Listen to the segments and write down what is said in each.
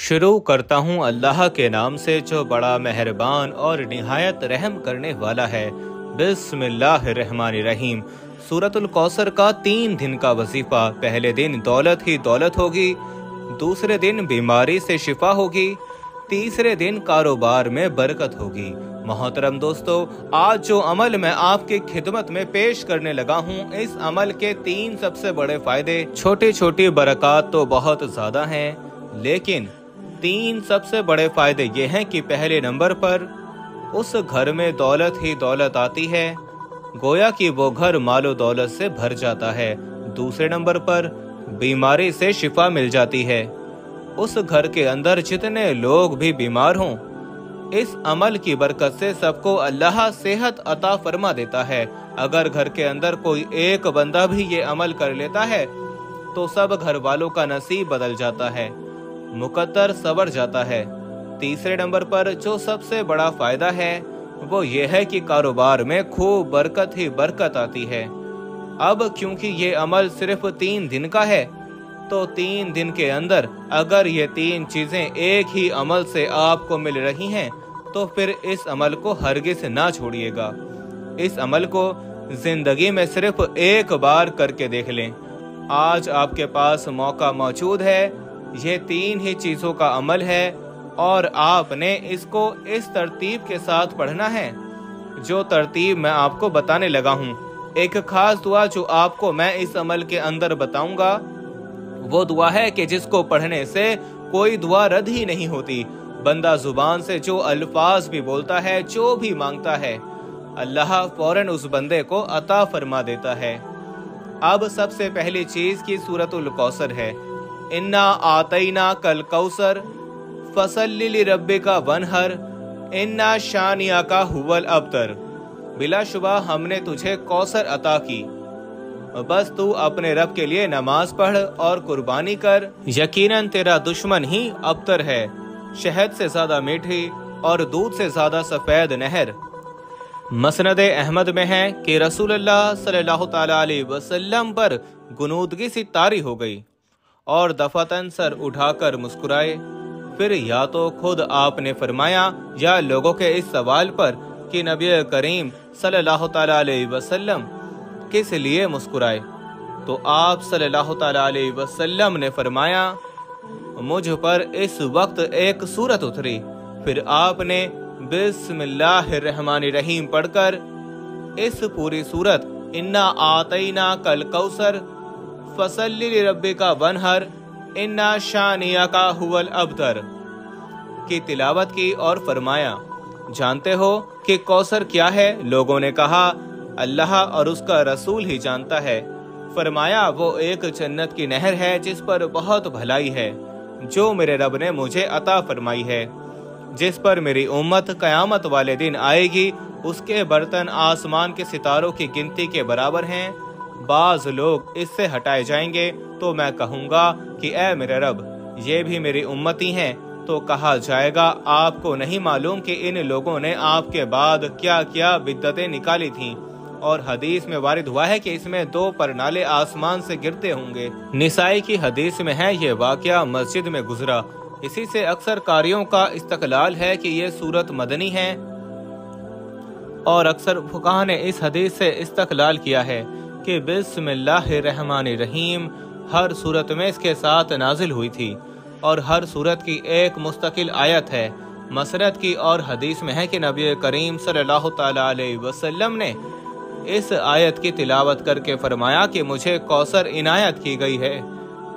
शुरू करता हूँ अल्लाह के नाम से जो बड़ा मेहरबान और निहायत रहम करने वाला है। बिस्मिल्लाहिर्रहमानिर्रहीम। सूरतुल कौसर का 3 दिन का वजीफा। पहले दिन दौलत ही दौलत होगी, दूसरे दिन बीमारी से शिफा होगी, तीसरे दिन कारोबार में बरकत होगी। मोहतरम दोस्तों, आज जो अमल मैं आपकी खिदमत में पेश करने लगा हूँ, इस अमल के 3 सबसे बड़े फायदे। छोटी छोटी बरकत तो बहुत ज्यादा हैं, लेकिन 3 सबसे बड़े फायदे ये हैं कि पहले नंबर पर उस घर में दौलत ही दौलत आती है, गोया कि वो घर मालो दौलत से भर जाता है। दूसरे नंबर पर बीमारी से शिफा मिल जाती है। उस घर के अंदर जितने लोग भी बीमार हों, इस अमल की बरकत से सबको अल्लाह सेहत अता फरमा देता है। अगर घर के अंदर कोई एक बंदा भी ये अमल कर लेता है तो सब घर वालों का नसीब बदल जाता है, मुकद्दर सवर जाता है। तीसरे नंबर पर जो सबसे बड़ा फायदा है वो ये है कि कारोबार में खूब बरकत ही बरकत आती है। अब क्योंकि ये अमल सिर्फ 3 दिन का है, तो 3 दिन के अंदर अगर ये 3 चीजें एक ही अमल से आपको मिल रही हैं, तो फिर इस अमल को हरगिज ना छोड़िएगा। इस अमल को जिंदगी में सिर्फ एक बार करके देख लें। आज आपके पास मौका मौजूद है। ये 3 ही चीजों का अमल है और आपने इसको इस तरतीब के साथ पढ़ना है, जो तरतीब मैं आपको बताने लगा हूँ। एक खास दुआ जो आपको मैं इस अमल के अंदर बताऊंगा, वो दुआ है कि जिसको पढ़ने से कोई दुआ रद्द ही नहीं होती। बंदा जुबान से जो अल्फाज भी बोलता है, जो भी मांगता है, अल्लाह फौरन उस बंदे को अता फरमा देता है। अब सबसे पहली चीज की सूरतुल कौसर है। इन्ना आतईना कल कौसर फसल्लि लिरब्बिका वनहर इन्ना शानिया का हुवल अबतर। बिलाशुबा हमने तुझे कौसर अता की, बस तू अपने रब के लिए नमाज पढ़ और कुर्बानी कर। यकीनन तेरा दुश्मन ही अबतर है, शहद से ज्यादा मीठी और दूध से ज्यादा सफेद नहर। मसनद अहमद में है कि रसूलुल्लाह सल्लल्लाहु तआला अलैहि वसल्लम पर गुनूदगी सी तारी हो गई और दफातन सर उठाकर मुस्कुराए। फिर या तो खुद आपने फरमाया या लोगों के इस सवाल पर कि नबी करीम सल्लल्लाहु तआला अलैहि वसल्लम किस लिए मुस्कुराए, तो आप सल्लल्लाहु तआला अलैहि वसल्लम ने फरमाया, मुझ पर इस वक्त एक सूरत उतरी। फिर आपने बिस्मिल्लाहिर्रहमानिर्रहीम पढ़कर इस पूरी सूरत इन्ना आतईना कल कौसर फसल्लि लिरब्बिका वनहर इन्ना शानिया का हुवल अबतर की तिलावत की और फरमाया, जानते हो कि कौसर क्या है? लोगों ने कहा, अल्लाह और उसका रसूल ही जानता है। फरमाया, वो एक जन्नत की नहर है जिस पर बहुत भलाई है, जो मेरे रब ने मुझे अता फरमाई है, जिस पर मेरी उम्मत कयामत वाले दिन आएगी। उसके बर्तन आसमान के सितारों की गिनती के बराबर हैं। बाज लोग इससे हटाए जाएंगे तो मैं कहूँगा कि ऐ मेरे रब, ये भी मेरी उम्मती हैं। तो कहा जाएगा, आपको नहीं मालूम कि इन लोगों ने आपके बाद क्या क्या बिद्दतें निकाली थीं। और हदीस में वारिद हुआ है कि इसमें 2 परनाले आसमान से गिरते होंगे। निसाई की हदीस में है ये वाकया मस्जिद में गुजरा। इसी से अक्सर कारियों का इस्तकलाल है कि ये सूरत मदनी है, और अक्सर फुकाहा ने इस हदीस से इस्तकलाल किया है कि बिस्मिल्लाहिर्रहमानिर्रहीम हर सूरत में इसके साथ नाजिल हुई थी और हर सूरत की एक मुस्तकिल आयत है। मसरत की और हदीस में है कि नबी करीम सल्लल्लाहु तआला अलैहि वसल्लम ने इस आयत की तिलावत करके फरमाया कि मुझे कौसर इनायत की गई है,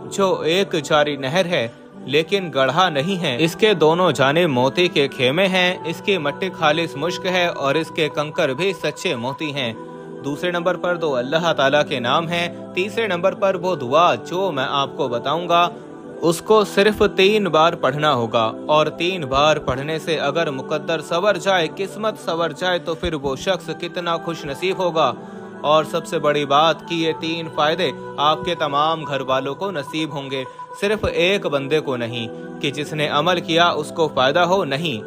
जो एक जारी नहर है लेकिन गढ़ा नहीं है। इसके दोनों जानिब मोती के खेमे हैं, इसकी मट्टी खालिस मुश्क है और इसके कंकर भी सच्चे मोती हैं। दूसरे नंबर पर 2 अल्लाह ताला के नाम हैं। तीसरे नंबर पर वो दुआ जो मैं आपको बताऊंगा, उसको सिर्फ 3 बार पढ़ना होगा, और 3 बार पढ़ने से अगर मुकद्दर सवर जाए, किस्मत सवर जाए, तो फिर वो शख्स कितना खुश नसीब होगा। और सबसे बड़ी बात कि ये 3 फायदे आपके तमाम घर वालों को नसीब होंगे, सिर्फ एक बंदे को नहीं कि जिसने अमल किया उसको फायदा हो, नहीं।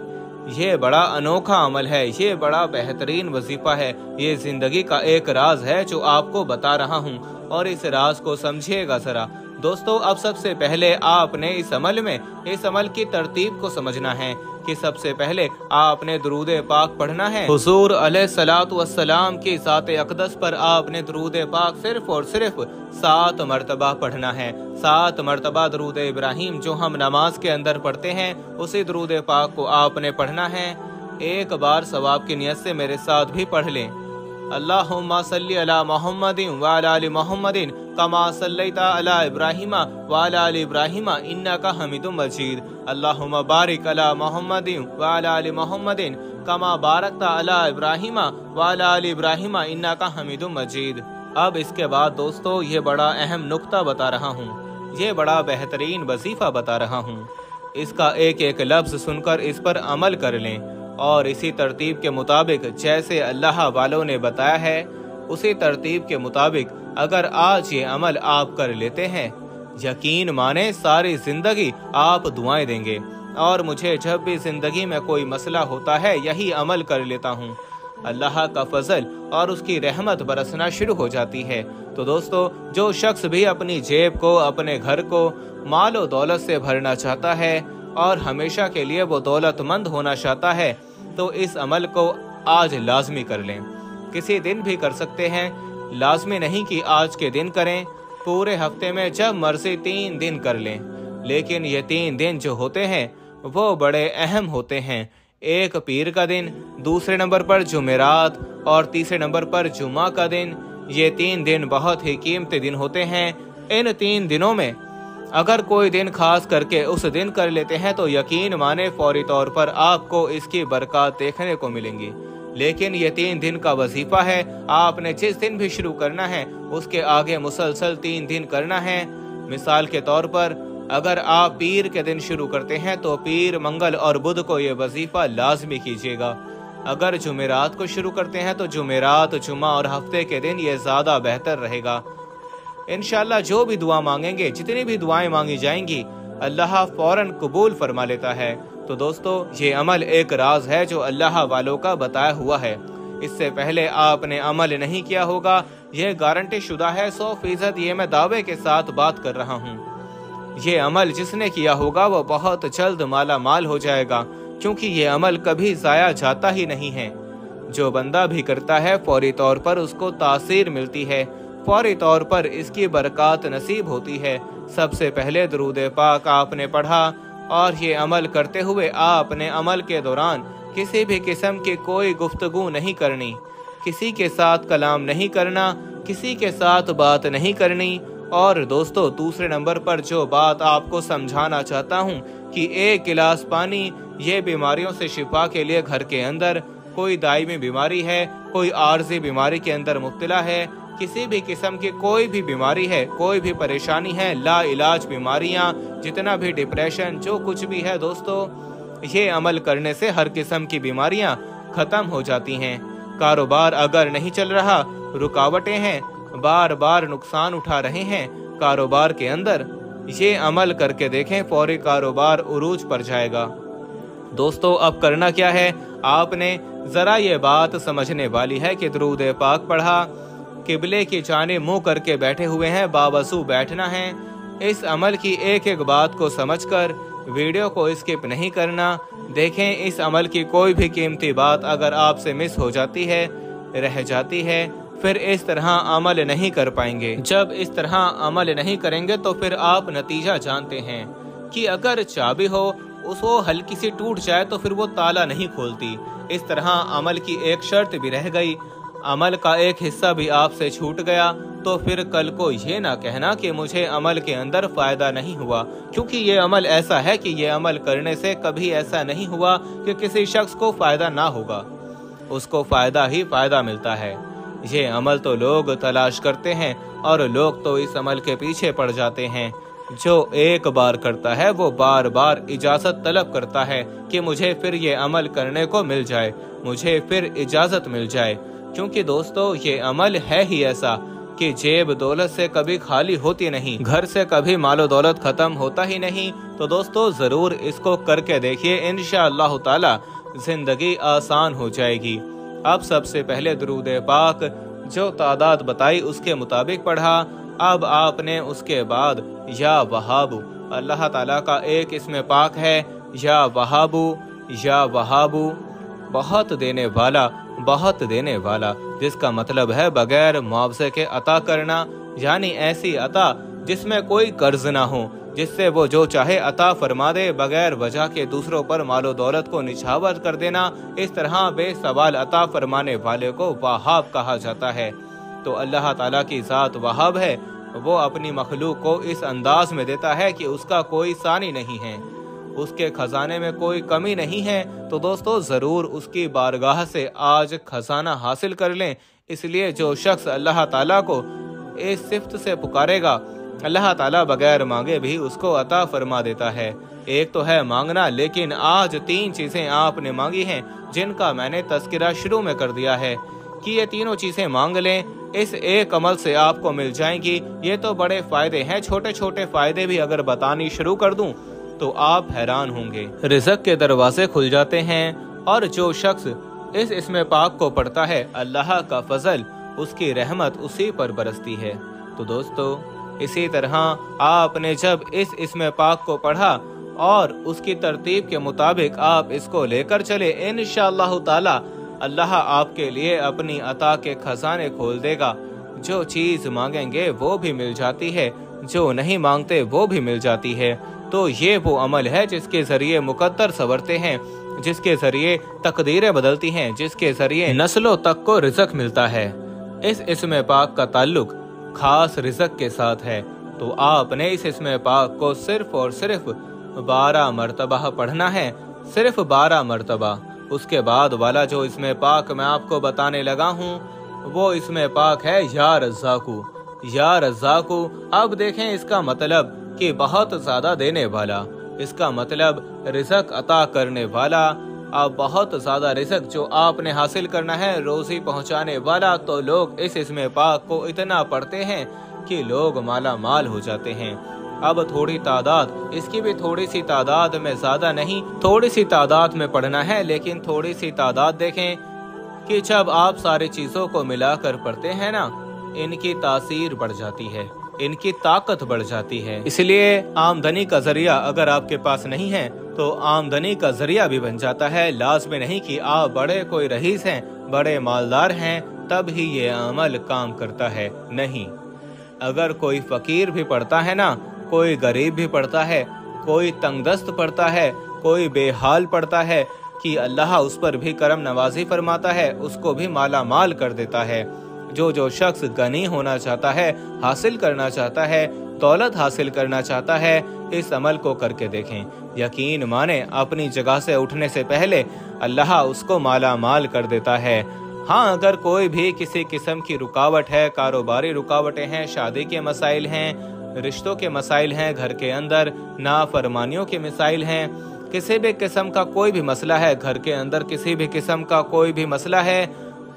ये बड़ा अनोखा अमल है, ये बड़ा बेहतरीन वजीफा है, ये जिंदगी का एक राज है जो आपको बता रहा हूँ, और इस राज को समझिएगा जरा। दोस्तों अब सबसे पहले आपने इस अमल की तरतीब को समझना है कि सबसे पहले आपने दुरूद पाक पढ़ना है। हुजूर अलैहिस्सलातु वस्सलाम की ज़ात अक़दस पर आपने दुरूद पाक सिर्फ और सिर्फ 7 मरतबा पढ़ना है। 7 मरतबा दुरूद इब्राहिम जो हम नमाज के अंदर पढ़ते हैं, उसी दुरूद पाक को आपने पढ़ना है। एक बार सवाब की नियत से मेरे साथ भी पढ़ लें। अल्लाहुम्मा सल्ली अला मुहम्मदिन व अला आलि मुहम्मदिन कमा सल्लैता अला इब्राहिम व अला आलि इब्राहिम इन्नका हमीदुम मजीद। अल्लाहुम्मा बारिक अला मुहम्मदिन व अला आलि मुहम्मदिन कमा बारकता अला इब्राहिम व अला आलि इब्राहिम इन्नका हमीदुम मजीद। अब इसके बाद दोस्तों ये बड़ा अहम नुक्ता बता रहा हूँ, ये बड़ा बेहतरीन वजीफा बता रहा हूँ। इसका एक एक लफ्ज सुनकर इस पर अमल कर लें और इसी तरतीब के मुताबिक जैसे अल्लाह वालों ने बताया है, उसी तरतीब के मुताबिक अगर आज ये अमल आप कर लेते हैं, यकीन माने सारी जिंदगी आप दुआएं देंगे। और मुझे जब भी जिंदगी में कोई मसला होता है यही अमल कर लेता हूँ, अल्लाह का फजल और उसकी रहमत बरसना शुरू हो जाती है। तो दोस्तों जो शख्स भी अपनी जेब को, अपने घर को मालो दौलत से भरना चाहता है और हमेशा के लिए वो दौलतमंद होना चाहता है, तो इस अमल को आज लाजमी कर लें। किसी दिन भी कर सकते हैं, लाजमी नहीं कि आज के दिन करें। पूरे हफ्ते में जब मर्जी 3 दिन कर लें, लेकिन ये 3 दिन जो होते हैं वो बड़े अहम होते हैं। एक पीर का दिन, दूसरे नंबर पर जुमेरात और तीसरे नंबर पर जुमा का दिन। ये 3 दिन बहुत ही कीमती दिन होते हैं। इन 3 दिनों में अगर कोई दिन खास करके उस दिन कर लेते हैं तो यकीन माने फौरी तौर पर आपको इसकी बरकत देखने को मिलेंगी। लेकिन ये 3 दिन का वजीफा है, आपने जिस दिन भी शुरू करना है उसके आगे मुसलसल 3 दिन करना है। मिसाल के तौर पर अगर आप पीर के दिन शुरू करते हैं तो पीर, मंगल और बुध को ये वजीफा लाजमी कीजिएगा। अगर जुमेरात को शुरू करते हैं तो जुमेरात, जुमा और हफ्ते के दिन ये ज्यादा बेहतर रहेगा। इंशाल्लाह जो भी दुआ मांगेंगे, जितनी भी दुआएं मांगी जाएंगी, अल्लाह फौरन कबूल फरमा लेता है। तो दोस्तों ये अमल एक राज है जो अल्लाह वालों का बताया हुआ है। इससे पहले आपने अमल नहीं किया होगा, यह गारंटी शुदा है 100%। ये मैं दावे के साथ बात कर रहा हूँ। ये अमल जिसने किया होगा वो बहुत जल्द माला माल हो जाएगा, क्योंकि ये अमल कभी जाया जाता ही नहीं है। जो बंदा भी करता है फौरी तौर पर उसको तासीर मिलती है, फौरी तौर पर इसकी बरकत नसीब होती है। सबसे पहले दुरूद पाक आपने पढ़ा और ये अमल करते हुए आपने अमल के दौरान किसी भी किस्म की कोई गुफ्तगू नहीं करनी, किसी के साथ कलाम नहीं करना, किसी के साथ बात नहीं करनी। और दोस्तों दूसरे नंबर पर जो बात आपको समझाना चाहता हूँ कि 1 गिलास पानी ये बीमारियों से शिफा के लिए घर के अंदर कोई दायमी बीमारी है, कोई आर्जी बीमारी के अंदर मुब्तला है, किसी भी किस्म की कोई भी बीमारी है, कोई भी परेशानी है, ला इलाज बीमारियां, जितना भी डिप्रेशन, जो कुछ भी है दोस्तों, ये अमल करने से हर किस्म की बीमारियां खत्म हो जाती हैं। कारोबार अगर नहीं चल रहा, रुकावटें हैं, बार बार नुकसान उठा रहे हैं कारोबार के अंदर, ये अमल करके देखें, फौरी कारोबार उरूज पर जाएगा। दोस्तों अब करना क्या है, आपने जरा ये बात समझने वाली है कि दुरूद पाक पढ़ा, किबले की जानिब मुंह करके बैठे हुए हैं, बावजू बैठना है। इस अमल की एक एक बात को समझकर वीडियो को स्किप नहीं करना। देखें इस अमल की कोई भी कीमती बात अगर आपसे मिस हो जाती है, रह जाती है, फिर इस तरह अमल नहीं कर पाएंगे। जब इस तरह अमल नहीं करेंगे तो फिर आप नतीजा जानते हैं कि अगर चाबी हो उसको हल्की सी टूट जाए तो फिर वो ताला नहीं खोलती। इस तरह अमल की एक शर्त भी रह गई, अमल का एक हिस्सा भी आपसे छूट गया तो फिर कल को ये ना कहना कि मुझे अमल के अंदर फायदा नहीं हुआ, क्योंकि ये अमल ऐसा है कि ये अमल करने से कभी ऐसा नहीं हुआ कि किसी शख्स को फायदा ना होगा, उसको फायदा ही फायदा मिलता है। ये अमल तो लोग तलाश करते हैं और लोग तो इस अमल के पीछे पड़ जाते हैं। जो एक बार करता है वो बार बार इजाजत तलब करता है कि मुझे फिर ये अमल करने को मिल जाए, मुझे फिर इजाजत मिल जाए। क्योंकि दोस्तों ये अमल है ही ऐसा कि जेब दौलत से कभी खाली होती नहीं, घर से कभी मालो दौलत खत्म होता ही नहीं। तो दोस्तों जरूर इसको करके देखिए, इंशाअल्लाह ताला जिंदगी आसान हो जाएगी। अब सबसे पहले दुरूद पाक जो तादाद बताई उसके मुताबिक पढ़ा। अब आपने उसके बाद या वहाबु, अल्लाह ताला का एक इसमें पाक है या वहाबु, या वहाबु बहुत देने वाला, बहुत देने वाला, जिसका मतलब है बगैर मुआवजे के अता करना, यानी ऐसी अता जिसमें कोई कर्ज ना हो, जिससे वो जो चाहे अता फरमा दे, बगैर वजह के दूसरों पर मालो दौलत को निछावर कर देना। इस तरह बेसवाल अता फरमाने वाले को वहाब कहा जाता है। तो अल्लाह ताला की ज़ात वहाब है, वो अपनी मखलूक को इस अंदाज में देता है कि उसका कोई सानी नहीं है, उसके खजाने में कोई कमी नहीं है। तो दोस्तों ज़रूर उसकी बारगाह से आज खजाना हासिल कर लें। इसलिए जो शख्स अल्लाह ताला को इस सिफ्त से पुकारेगा, अल्लाह ताला बगैर मांगे भी उसको अता फरमा देता है। एक तो है मांगना, लेकिन आज 3 चीज़ें आपने मांगी हैं जिनका मैंने तज़किरा शुरू में कर दिया है कि ये तीनों चीज़ें मांग लें, इस एक अमल से आपको मिल जाएंगी। ये तो बड़े फ़ायदे हैं, छोटे छोटे फ़ायदे भी अगर बतानी शुरू कर दूं तो आप हैरान होंगे। रिज़्क़ के दरवाजे खुल जाते हैं और जो शख्स इस इसमें पाक को पढ़ता है, अल्लाह का फजल, उसकी रहमत उसी पर बरसती है। तो दोस्तों इसी तरह आपने जब इस इसमें पाक को पढ़ा और उसकी तरतीब के मुताबिक आप इसको लेकर चले, इंशाअल्लाह ताला अल्लाह आपके लिए अपनी अता के खजाने खोल देगा। जो चीज़ मांगेंगे वो भी मिल जाती है, जो नहीं मांगते वो भी मिल जाती है। तो ये वो अमल है जिसके ज़रिए मुकद्दर संवरते हैं, जिसके ज़रिए तकदीरें बदलती हैं, जिसके ज़रिए नस्लों तक को रिज़्क़ मिलता है। इस इसमें पाक का ताल्लुक खास रिज़्क़ के साथ है। तो आपने इस इसमें पाक को सिर्फ और सिर्फ 12 मरतबा पढ़ना है, सिर्फ 12 मरतबा। उसके बाद वाला जो इसमें पाक मैं आपको बताने लगा हूँ वो इसमें पाक है या रज़्ज़ाक़ु, या रज़्ज़ाक़ु। अब देखें इसका मतलब कि बहुत ज़्यादा देने वाला, इसका मतलब रिज़्क़ अता करने वाला। अब बहुत ज़्यादा रिज़्क़ जो आपने हासिल करना है, रोज़ी पहुँचाने वाला। तो लोग इस इसमें पाक को इतना पढ़ते हैं कि लोग माला माल हो जाते हैं। अब थोड़ी तादाद, इसकी भी थोड़ी सी तादाद में, ज़्यादा नहीं, थोड़ी सी तादाद में पढ़ना है, लेकिन थोड़ी सी तादाद देखें कि जब आप सारी चीज़ों को मिलाकर पढ़ते हैं ना, इनकी तासीर बढ़ जाती है, इनकी ताकत बढ़ जाती है। इसलिए आमदनी का जरिया अगर आपके पास नहीं है तो आमदनी का जरिया भी बन जाता है। लाज़मी नहीं कि आप बड़े कोई रईस हैं, बड़े मालदार हैं तब ही ये अमल काम करता है, नहीं। अगर कोई फ़कीर भी पढ़ता है ना, कोई गरीब भी पढ़ता है, कोई तंगदस्त पढ़ता है, कोई बेहाल पढ़ता है कि अल्लाह उस पर भी करम नवाजी फरमाता है, उसको भी माला माल कर देता है। जो शख्स गनी होना चाहता है, हासिल करना चाहता है, दौलत हासिल करना चाहता है, इस अमल को करके देखें। यकीन माने अपनी जगह से उठने से पहले अल्लाह उसको माला माल कर देता है। हाँ, अगर कोई भी किसी किस्म की रुकावट है, कारोबारी रुकावटें हैं, शादी के मसाइल हैं, रिश्तों के मसाइल हैं, घर के अंदर नाफरमानियों के मसाइल हैं, किसी भी किस्म का कोई भी मसला है, घर के अंदर किसी भी किस्म का कोई भी मसला है,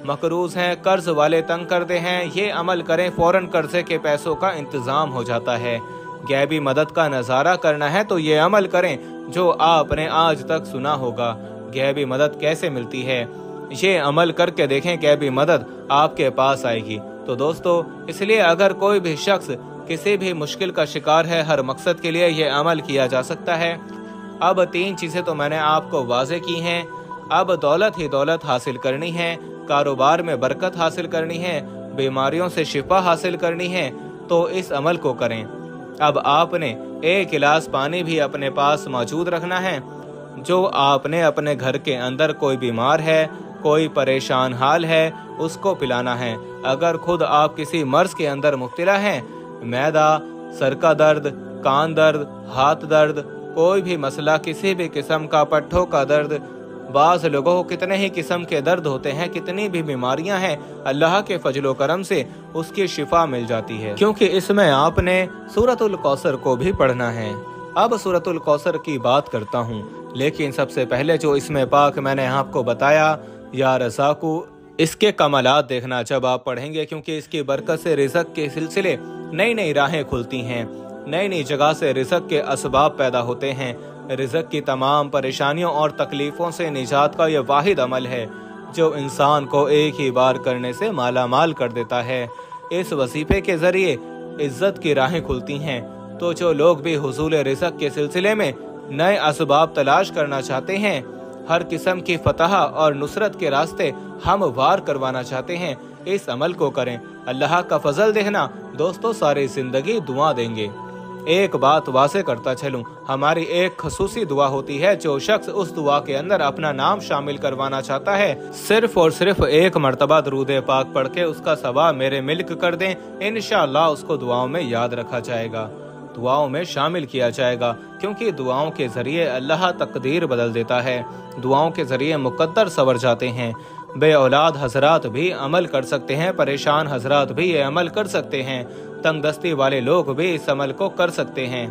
मकरूज हैं, कर्ज वाले तंग करते हैं, ये अमल करें, फौरन कर्जे के पैसों का इंतज़ाम हो जाता है। गैबी मदद का नज़ारा करना है तो ये अमल करें जो आपने आज तक सुना होगा। गैबी मदद कैसे मिलती है, ये अमल करके देखें, गैबी मदद आपके पास आएगी। तो दोस्तों इसलिए अगर कोई भी शख्स किसी भी मुश्किल का शिकार है, हर मकसद के लिए ये अमल किया जा सकता है। अब 3 चीज़ें तो मैंने आपको वाज़े की हैं। अब दौलत ही दौलत हासिल करनी है, कारोबार में बरकत हासिल करनी है, बीमारियों से शिफा हासिल करनी है, तो इस अमल को करें। अब आपने 1 गिलास पानी भी अपने पास मौजूद रखना है। जो आपने अपने घर के अंदर कोई बीमार है, कोई परेशान हाल है, उसको पिलाना है। अगर खुद आप किसी मर्ज के अंदर मुब्तला हैं, मैदा, सर का दर्द, कान दर्द, हाथ दर्द, कोई भी मसला, किसी भी किस्म का, पट्ठों का दर्द, बाज़ लोगों को कितने ही किस्म के दर्द होते हैं, कितनी भी बीमारियां हैं, अल्लाह के फजलो करम से उसकी शिफा मिल जाती है, क्योंकि इसमें आपने सूरतुल कौसर को भी पढ़ना है। अब सूरतुल कौसर की बात करता हूँ, लेकिन सबसे पहले जो इसमें पाक मैंने आपको बताया या रज़्ज़ाक़ु, इसके कमालात देखना जब आप पढ़ेंगे, क्योंकि इसकी बरकत से रिज़्क़ के सिलसिले नई नई राहें खुलती हैं, नई नई जगह से रिज़्क़ के असबाब पैदा होते हैं। रिज़्क़ की तमाम परेशानियों और तकलीफ़ों से निजात का यह वाहिद अमल है जो इंसान को एक ही बार करने से माला माल कर देता है। इस वजीफे के ज़रिए इज्जत की राहें खुलती हैं। तो जो लोग भी हुसूल रिज़्क़ के सिलसिले में नए असबाब तलाश करना चाहते हैं, हर किस्म की फतह और नुसरत के रास्ते हम वार करवाना चाहते हैं, इस अमल को करें। अल्लाह का फजल देखना दोस्तों, सारी जिंदगी दुआ देंगे। एक बात वाज़ेह करता चलूं, हमारी एक खसूसी दुआ होती है। जो शख्स उस दुआ के अंदर अपना नाम शामिल करवाना चाहता है, सिर्फ और सिर्फ एक मरतबा दरूद पाक पढ़ के उसका सवाब मेरे मिल्क कर दें, इंशाअल्लाह उसको दुआओं में याद रखा जाएगा, दुआओं में शामिल किया जाएगा। क्योंकि दुआओं के जरिए अल्लाह तकदीर बदल देता है, दुआओं के जरिए मुकद्दर संवर जाते हैं। बे औलाद हजरात भी अमल कर सकते हैं, परेशान हजरात भी ये अमल कर सकते हैं, तंगदस्ती वाले लोग भी इस अमल को कर सकते हैं,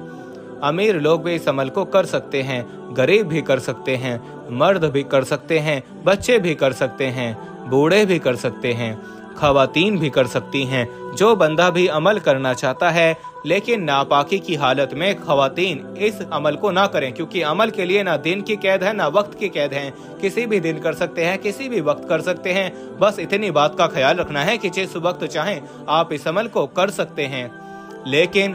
अमीर लोग भी इस अमल को कर सकते हैं, गरीब भी कर सकते हैं, मर्द भी कर सकते हैं, बच्चे भी कर सकते हैं, बूढ़े भी कर सकते हैं, खवातीन भी कर सकती हैं। जो बंदा भी अमल करना चाहता है लेकिन नापाकी की हालत में, खवातीन इस अमल को ना करें, क्योंकि अमल के लिए ना दिन की कैद है ना वक्त की कैद है। किसी भी दिन कर सकते हैं, किसी भी वक्त कर सकते हैं। बस इतनी बात का ख्याल रखना है कि जिस वक्त चाहें आप इस अमल को कर सकते हैं। लेकिन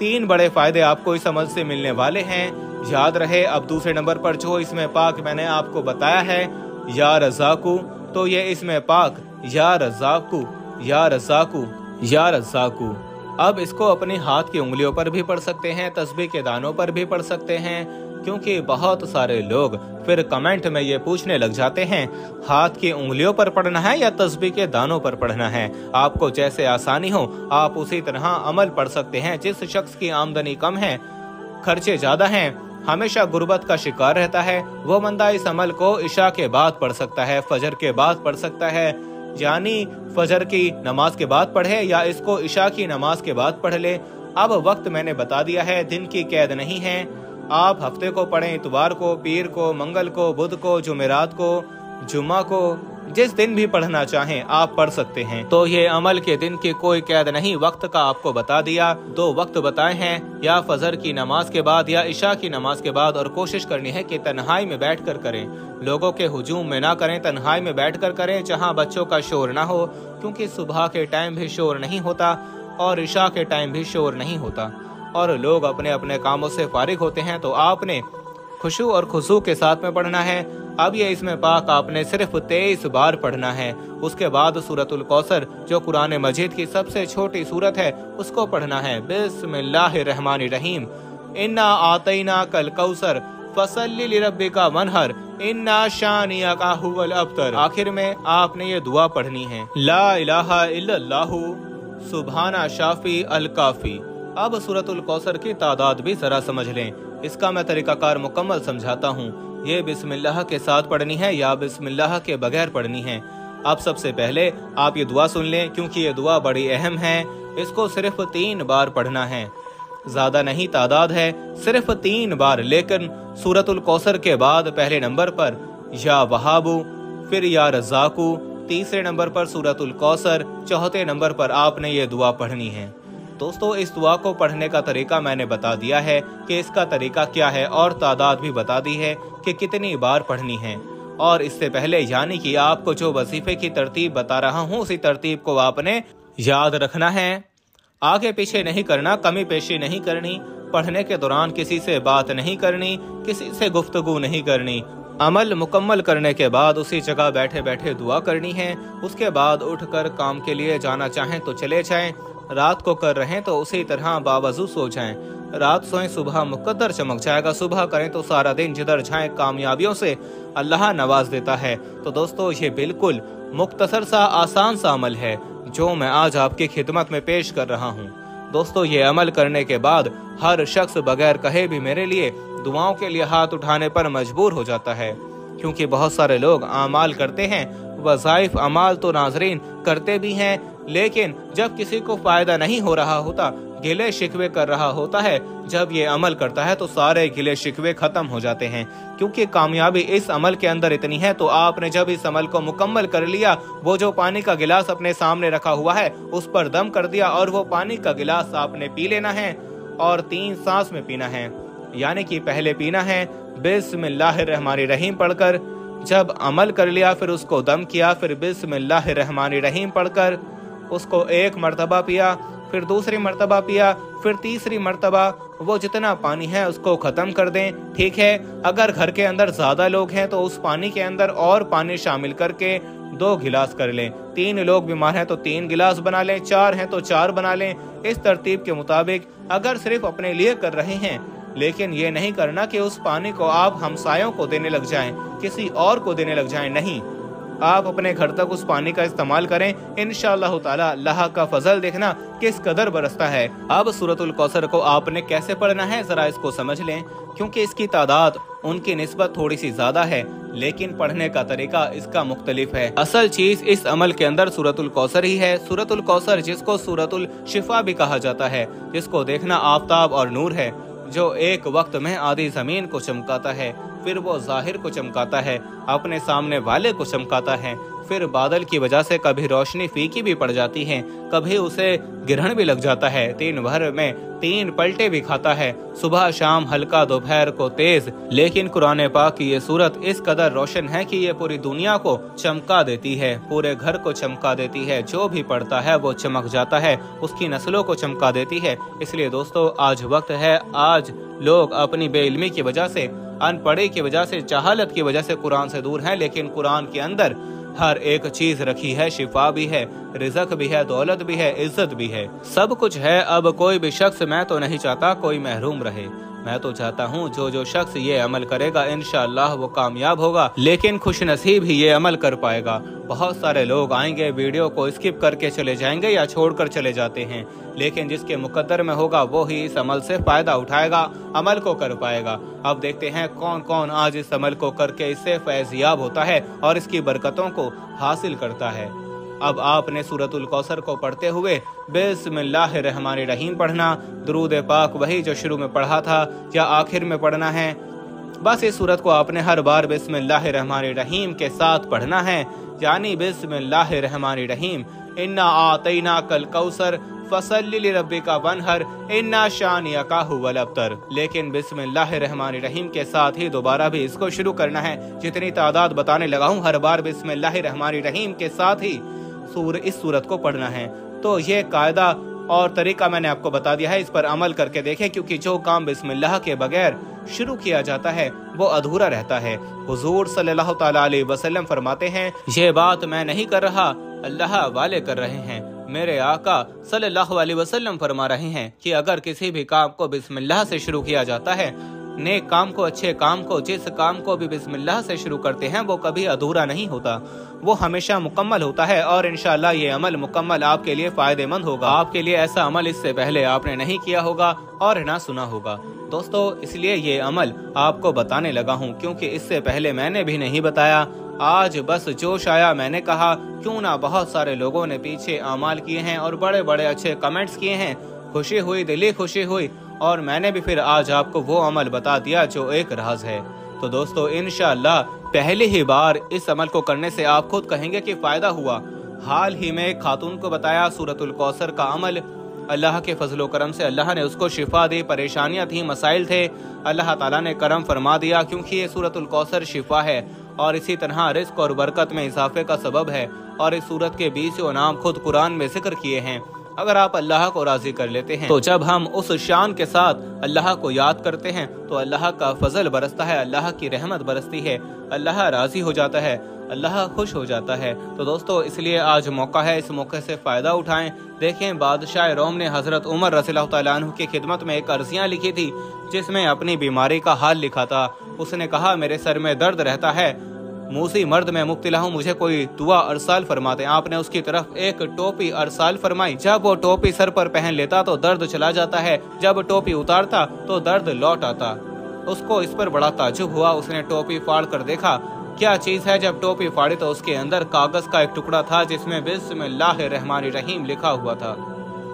3 बड़े फायदे आपको इस अमल से मिलने वाले हैं, याद रहे। अब दूसरे नंबर पर जो इसमें पाक मैंने आपको बताया है, या रज़ाकू, तो ये इसमें पाक या रज़ाकू, या रज़ाकू, या रज़ाकू। अब इसको अपने हाथ की उंगलियों पर भी पढ़ सकते हैं, तस्बीह के दानों पर भी पढ़ सकते हैं। क्योंकि बहुत सारे लोग फिर कमेंट में ये पूछने लग जाते हैं, हाथ की उंगलियों पर पढ़ना है या तस्बीह के दानों पर पढ़ना है। आपको जैसे आसानी हो आप उसी तरह अमल पढ़ सकते हैं। जिस शख्स की आमदनी कम है, खर्चे ज्यादा हैं, हमेशा गुर्बत का शिकार रहता है, वो बंदा इस अमल को इशा के बाद पढ़ सकता है, फजर के बाद पढ़ सकता है। यानी फजर की नमाज के बाद पढ़े या इसको इशा की नमाज के बाद पढ़ ले। अब वक्त मैंने बता दिया है, दिन की कैद नहीं है। आप हफ्ते को पढ़ें, इतवार को, पीर को, मंगल को, बुध को, जुमेरात को, जुम्मा को, जिस दिन भी पढ़ना चाहें आप पढ़ सकते हैं। तो ये अमल के दिन की कोई कैद नहीं। वक्त का आपको बता दिया, 2 वक्त बताए हैं, या फजर की नमाज के बाद या इशा की नमाज के बाद। और कोशिश करनी है कि तन्हाई में बैठकर करें, लोगों के हुजूम में ना करें, तन्हाई में बैठकर करें जहां बच्चों का शोर ना हो। क्योंकि सुबह के टाइम भी शोर नहीं होता और इशा के टाइम भी शोर नहीं होता और लोग अपने अपने कामों से फारिग होते हैं। तो आपने खुशू और खुशू के साथ में पढ़ना है। अब ये इसमें पाक आपने सिर्फ 23 बार पढ़ना है। उसके बाद सूरतुल कौसर जो कुरान मजीद की सबसे छोटी सूरत है उसको पढ़ना है। बिस्मिल्लाहिर्रहमानिर्रहीम, इन्ना आतैना कल कौसर फसल्लि लिरब्बिका वनहर इन्ना शानियका हुवल अब्तर। आखिर में आपने ये दुआ पढ़नी है, ला इलाहा इल्लल्लाहु सुब्हाना शाफी अल काफी। अब सूरतुल कौसर की तादाद भी जरा समझ लें, इसका मैं तरीकाकार मुकम्मल समझाता हूँ। ये बिस्मिल्लाह के साथ पढ़नी है या बिस्मिल्लाह के बगैर पढ़नी है। अब सबसे पहले आप ये दुआ सुन लें, क्योंकि ये दुआ बड़ी अहम है। इसको सिर्फ 3 बार पढ़ना है, ज्यादा नहीं तादाद है, सिर्फ 3 बार। लेकिन सूरतुल कौसर के बाद पहले नंबर पर या वहाबू, फिर या रज़ाकू, तीसरे नंबर पर सूरतुल कौसर, चौथे नंबर पर आपने ये दुआ पढ़नी है। दोस्तों, इस दुआ को पढ़ने का तरीका मैंने बता दिया है कि इसका तरीका क्या है और तादाद भी बता दी है कि कितनी बार पढ़नी है। और इससे पहले यानी कि आपको जो वजीफे की तरतीब बता रहा हूँ उसी तरतीब को आपने याद रखना है। आगे पीछे नहीं करना, कमी पेशी नहीं करनी, पढ़ने के दौरान किसी से बात नहीं करनी, किसी से गुफ्तगू नहीं करनी। अमल मुकम्मल करने के बाद उसी जगह बैठे बैठे दुआ करनी है। उसके बाद उठकर काम के लिए जाना चाहें तो चले जाएं, रात को कर रहे हैं तो उसी तरह बावजू सो जाएं। रात सोएं, सुबह मुकद्दर चमक जाएगा। सुबह करें तो सारा दिन जिधर जाएं कामयाबियों से अल्लाह नवाज देता है। तो दोस्तों, ये बिल्कुल मुख्तसर सा आसान सा अमल है जो मैं आज आपकी खिदमत में पेश कर रहा हूँ। दोस्तों, ये अमल करने के बाद हर शख्स बगैर कहे भी मेरे लिए दुआओं के लिए हाथ उठाने पर मजबूर हो जाता है। क्योंकि बहुत सारे लोग अमाल करते हैं, वज़ाइफ अमाल तो नाज़रीन करते भी हैं, लेकिन जब किसी को फायदा नहीं हो रहा होता, गिले शिकवे कर रहा होता है, जब ये अमल करता है तो सारे गिले शिकवे खत्म हो जाते हैं। क्योंकि कामयाबी इस अमल के अंदर इतनी है। तो आपने जब इस अमल को मुकम्मल कर लिया, वो जो पानी का गिलास अपने सामने रखा हुआ है उस पर दम कर दिया और वो पानी का गिलास आपने पी लेना है और 3 सांस में पीना है। यानी कि पहले पीना है बिस्मिल्लाहिर्रहमानिर्रहीम पढ़कर, जब अमल कर लिया फिर उसको दम किया, फिर बिस्मिल्लाहिर्रहमानिर्रहीम पढ़कर उसको 1 मरतबा पिया, फिर दूसरी मर्तबा पिया, फिर तीसरी मर्तबा वो जितना पानी है उसको खत्म कर दें। ठीक है, अगर घर के अंदर ज्यादा लोग हैं तो उस पानी के अंदर और पानी शामिल करके 2 गिलास कर लें। 3 लोग बीमार हैं तो 3 गिलास बना लें, 4 हैं तो 4 बना लें। इस तरतीब के मुताबिक अगर सिर्फ अपने लिए कर रहे हैं, लेकिन ये नहीं करना कि उस पानी को आप हमसायों को देने लग जाएं, किसी और को देने लग जाएं। नहीं, आप अपने घर तक उस पानी का इस्तेमाल करें। इंशाअल्लाह ताला अल्लाह का फजल देखना किस कदर बरसता है। अब सूरतुल कौसर को आपने कैसे पढ़ना है जरा इसको समझ लें, क्योंकि इसकी तादाद उनकी निस्बत थोड़ी सी ज्यादा है, लेकिन पढ़ने का तरीका इसका मुख्तलिफ है। असल चीज इस अमल के अंदर सूरतुल कौसर ही है। सूरतुल कौसर जिसको सूरतुल शिफा भी कहा जाता है, जिसको देखना आफताब और नूर है, जो एक वक्त में आधी जमीन को चमकाता है, फिर वो जाहिर को चमकाता है, अपने सामने वाले को चमकाता है, फिर बादल की वजह से कभी रोशनी फीकी भी पड़ जाती है, कभी उसे गिरहण भी लग जाता है, 3 भर में 3 पलटे भी खाता है, सुबह शाम हल्का दोपहर को तेज। लेकिन कुरान पाक की ये सूरत इस कदर रोशन है कि ये पूरी दुनिया को चमका देती है, पूरे घर को चमका देती है। जो भी पढ़ता है वो चमक जाता है, उसकी नस्लों को चमका देती है। इसलिए दोस्तों आज वक्त है, आज लोग अपनी बेइल्मी की वजह से, अनपढ़ी की वजह से, जहालत की वजह से कुरान से दूर हैं, लेकिन कुरान के अंदर हर एक चीज रखी है, शिफा भी है, रिज़्क भी है, दौलत भी है, इज्जत भी है, सब कुछ है। अब कोई भी शख्स, मैं तो नहीं चाहता कोई महरूम रहे, मैं तो चाहता हूँ जो शख्स ये अमल करेगा इंशाअल्लाह वो कामयाब होगा, लेकिन खुशनसीब ही ये अमल कर पाएगा। बहुत सारे लोग आएंगे, वीडियो को स्किप करके चले जाएंगे या छोड़कर चले जाते हैं, लेकिन जिसके मुकद्दर में होगा वो ही इस अमल से फायदा उठाएगा, अमल को कर पाएगा। अब देखते हैं कौन कौन आज इस अमल को करके इससे फैज़याब होता है और इसकी बरकतों को हासिल करता है। अब आपने सूरतुल कौसर को पढ़ते हुए बिस्मिल्लाहिर्रहमानिर्रहीम पढ़ना, दुरूद पाक वही जो शुरू में पढ़ा था या आखिर में पढ़ना है। बस इस सूरत को आपने हर बार बिस्मिल्लाहिर्रहमानिर्रहीम के साथ पढ़ना है, यानी बिस्मिल्लाहिर्रहमानिर्रहीम, इन्ना आतैना कल कौसर फसल्लि लिरब्बिका वनहर इन्ना शानिअका हुवल अब्तर। लेकिन बिस्मिल्लाहिर्रहमानिर्रहीम के साथ ही दोबारा भी इसको शुरू करना है। जितनी तादाद बताने लगा हूँ, हर बार बिस्मिल्लाहिर्रहमानिर्रहीम के साथ ही इस सूरत को पढ़ना है। तो ये कायदा और तरीका मैंने आपको बता दिया है, इस पर अमल करके देखें, क्योंकि जो काम बिस्मिल्लाह के बगैर शुरू किया जाता है वो अधूरा रहता है। हुजूर सल्लल्लाहु ताला अलैहि वसल्लम फरमाते हैं, ये बात मैं नहीं कर रहा, अल्लाह वाले कर रहे हैं। मेरे आका सल्लल्लाहु अलैहि वसल्लम फरमा रहे हैं कि अगर किसी भी काम को बिस्मिल्लाह से शुरू किया जाता है, नेक काम को, अच्छे काम को, जिस काम को भी बिस्मिल्लाह से शुरू करते हैं वो कभी अधूरा नहीं होता, वो हमेशा मुकम्मल होता है। और इंशाअल्लाह ये अमल मुकम्मल आपके लिए फायदेमंद होगा। आपके लिए ऐसा अमल इससे पहले आपने नहीं किया होगा और ना सुना होगा दोस्तों, इसलिए ये अमल आपको बताने लगा हूँ, क्योंकि इससे पहले मैंने भी नहीं बताया। आज बस जोश आया, मैंने कहा क्यों ना, बहुत सारे लोगों ने पीछे अमाल किए हैं और बड़े बड़े अच्छे कमेंट्स किए हैं, खुशी हुई, दिली खुशी हुई, और मैंने भी फिर आज आपको वो अमल बता दिया जो एक राज है। तो दोस्तों इंशाअल्लाह पहली ही बार इस अमल को करने से आप खुद कहेंगे कि फायदा हुआ। हाल ही में एक खातून को बताया सूरतुल कौसर का अमल, अल्लाह के फजलो करम से अल्लाह ने उसको शिफा दी, परेशानियां थी, मसाइल थे, अल्लाह ताला ने करम फरमा दिया, क्योंकि ये सूरतुल कौसर शिफा है और इसी तरह रिस्क और बरकत में इजाफे का सबब है। और इस सूरत के 20 नाम खुद कुरान में जिक्र किए हैं। अगर आप अल्लाह को राजी कर लेते हैं तो जब हम उस शान के साथ अल्लाह को याद करते हैं तो अल्लाह का फजल बरसता है, अल्लाह की रहमत बरसती है, अल्लाह राजी हो जाता है, अल्लाह खुश हो जाता है। तो दोस्तों इसलिए आज मौका है, इस मौके से फायदा उठाएं। देखें बादशाह रोम ने हजरत उमर रज़ियल्लाहु तआला अन्हु की खिदमत में एक अर्जियां लिखी थी, जिसमें अपनी बीमारी का हाल लिखा था। उसने कहा मेरे सर में दर्द रहता है, मूसी मर्द में मुब्तला हूँ, मुझे कोई दुआ अरसाल फरमाते। आपने उसकी तरफ एक टोपी अरसाल फरमाई। जब वो टोपी सर पर पहन लेता तो दर्द चला जाता है, जब टोपी उतारता तो दर्द लौट आता। उसको इस पर बड़ा ताज्जुब हुआ। उसने टोपी फाड़ कर देखा क्या चीज है। जब टोपी फाड़ी तो उसके अंदर कागज का एक टुकड़ा था जिसमें बिस्मिल्लाहिर्रहमानिर्रहीम लिखा हुआ था।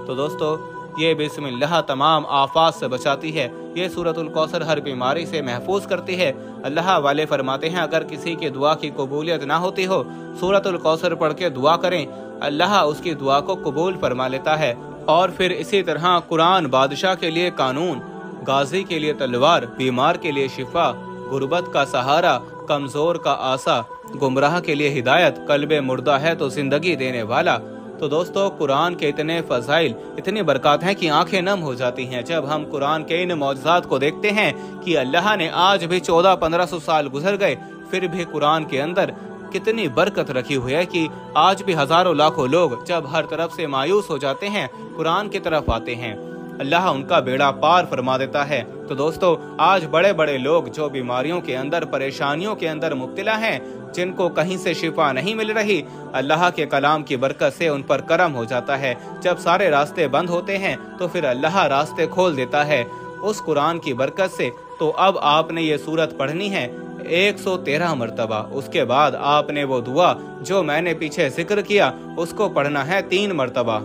तो दोस्तों ये बिस्मिल्लाह तमाम आफात से बचाती है, ये सूरतुल कौसर हर बीमारी से महफूज करती है। अल्लाह वाले फरमाते हैं अगर किसी की दुआ की कबूलियत ना होती हो, सूरतुल कौसर पढ़ के दुआ करें, अल्लाह उसकी दुआ को कबूल फरमा लेता है। और फिर इसी तरह कुरान बादशाह के लिए कानून, गाजी के लिए तलवार, बीमार के लिए शिफा, गुर्बत का सहारा, कमजोर का आसा, गुमराह के लिए हिदायत, कल्बे मुर्दा है तो जिंदगी देने वाला। تو دوستو قرآن کے اتنے فضائل، اتنی برکات ہیں کہ آنکھیں نم ہو جاتی ہیں جب ہم قرآن کے ان معجزات کو دیکھتے ہیں کہ اللہ نے آج بھی 1400-1500 سال گزر گئے پھر بھی قرآن کے اندر کتنی برکت رکھی ہوئی ہے کہ آج بھی ہزاروں لاکھوں لوگ جب ہر طرف سے مایوس ہو جاتے ہیں قرآن کی طرف آتے ہیں، اللہ ان کا بیڑا پار فرما دیتا ہے۔ تو دوستو آج بڑے بڑے لوگ جو بیماریوں کے اندر، پریشانیوں کے اندر مبتلا ہیں، جن کو کہیں سے شفا نہیں مل رہی، اللہ کے کلام کی برکت سے ان پر کرم ہو جاتا ہے۔ جب سارے راستے بند ہوتے ہیں تو پھر اللہ راستے کھول دیتا ہے اس قرآن کی برکت سے۔ تو اب آپ نے یہ سورت پڑھنی ہے 113 مرتبہ، اس کے بعد آپ نے وہ دعا جو میں نے پیچھے ذکر کیا اس کو پڑھنا ہے 3 مرتبہ،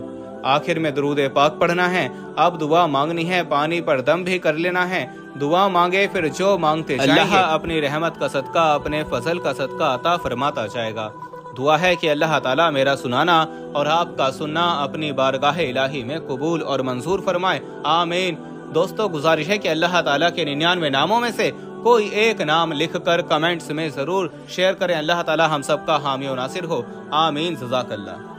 آخر میں درود پاک پڑھنا ہے۔ اب دعا مانگنی ہے، پانی پر دم بھی کر لینا ہے، دعا مانگے پھر جو مانگتے جائیں اللہ اپنی رحمت کا صدقہ، اپنے فضل کا صدقہ عطا فرماتا جائے گا۔ دعا ہے کہ اللہ تعالیٰ میرا سنانا اور آپ کا سننا اپنی بارگاہ الہی میں قبول اور منظور فرمائے، آمین۔ دوستو گزارش ہے کہ اللہ تعالیٰ کے 99 ناموں میں سے کوئی ایک نام لکھ کر کمنٹس میں ضرور شیئر کریں۔ اللہ تعالیٰ ہم سب کا حامی و ناصر ہو، آمین، جزاک اللہ۔